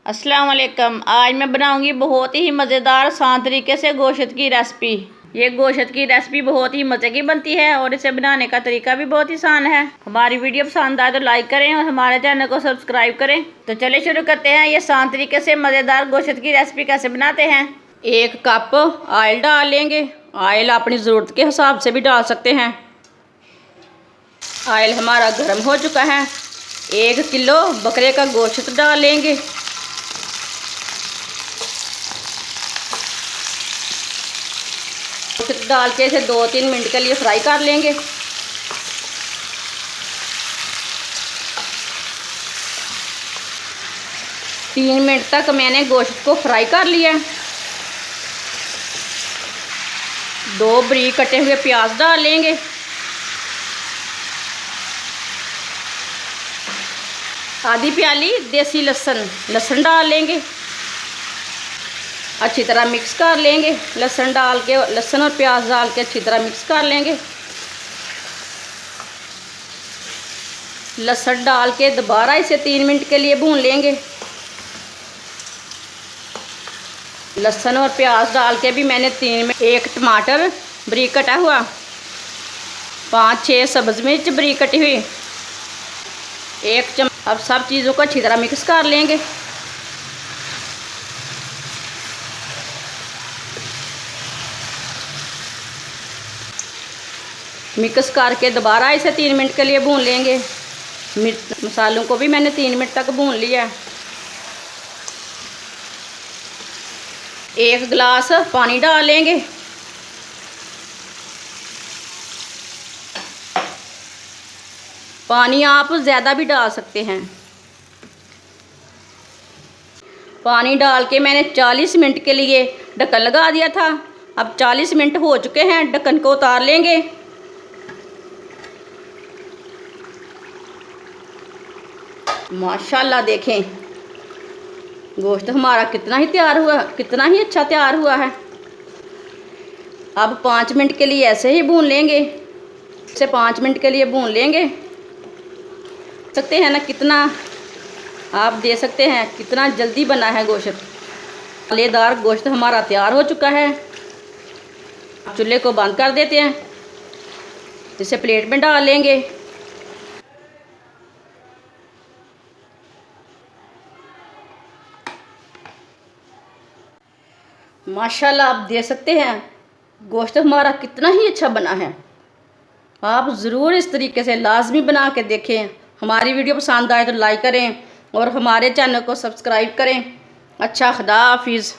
अस्सलाम वालेकुम। आज मैं बनाऊंगी बहुत ही मज़ेदार आसान तरीके से गोश्त की रेसिपी। ये गोश्त की रेसिपी बहुत ही मज़े की बनती है और इसे बनाने का तरीका भी बहुत ही आसान है। हमारी वीडियो पसंद आए तो लाइक करें और हमारे चैनल को सब्सक्राइब करें। तो चलिए शुरू करते हैं। ये आसान तरीके से मज़ेदार गोश्त की रेसिपी कैसे बनाते हैं। 1 कप ऑयल डाल लेंगे। ऑयल अपनी ज़रूरत के हिसाब से भी डाल सकते हैं। ऑयल हमारा गर्म हो चुका है। 1 किलो बकरे का गोश्त डाल लेंगे। गोश्त डाल के इसे 2-3 मिनट के लिए फ्राई कर लेंगे। तीन मिनट तक मैंने गोश्त को फ्राई कर लिया। 2 बारीक कटे हुए प्याज डाल लेंगे। आधी प्याली देसी लहसुन डाल लेंगे। अच्छी तरह मिक्स कर लेंगे। लहसुन और प्याज डाल के अच्छी तरह मिक्स कर लेंगे। लहसुन डाल के दोबारा इसे 3 मिनट के लिए भून लेंगे। लहसुन और प्याज डाल के भी मैंने 3 मिनट। 1 टमाटर बारीक कटा हुआ, 5-6 सब्ज़ मिर्च बारीक कटी हुई, 1 चम्मच। अब सब चीज़ों को अच्छी तरह मिक्स कर लेंगे। मिक्स करके दोबारा इसे 3 मिनट के लिए भून लेंगे। मसालों को भी मैंने 3 मिनट तक भून लिया। 1 गिलास पानी डाल लेंगे। पानी आप ज़्यादा भी डाल सकते हैं। पानी डाल के मैंने 40 मिनट के लिए ढक्कन लगा दिया था। अब 40 मिनट हो चुके हैं। ढक्कन को उतार लेंगे। माशाल्लाह देखें गोश्त हमारा कितना ही अच्छा तैयार हुआ है। अब 5 मिनट के लिए ऐसे ही भून लेंगे। इसे 5 मिनट के लिए भून लेंगे। सकते हैं ना, कितना आप दे सकते हैं कितना जल्दी बना है गोश्त। मसालेदार गोश्त हमारा तैयार हो चुका है। चूल्हे को बंद कर देते हैं। इसे प्लेट में डाल लेंगे। माशाल्लाह आप देख सकते हैं गोश्त हमारा कितना ही अच्छा बना है। आप ज़रूर इस तरीके से लाजमी बना के देखें। हमारी वीडियो पसंद आए तो लाइक करें और हमारे चैनल को सब्सक्राइब करें। अच्छा, खुदा हाफिज़।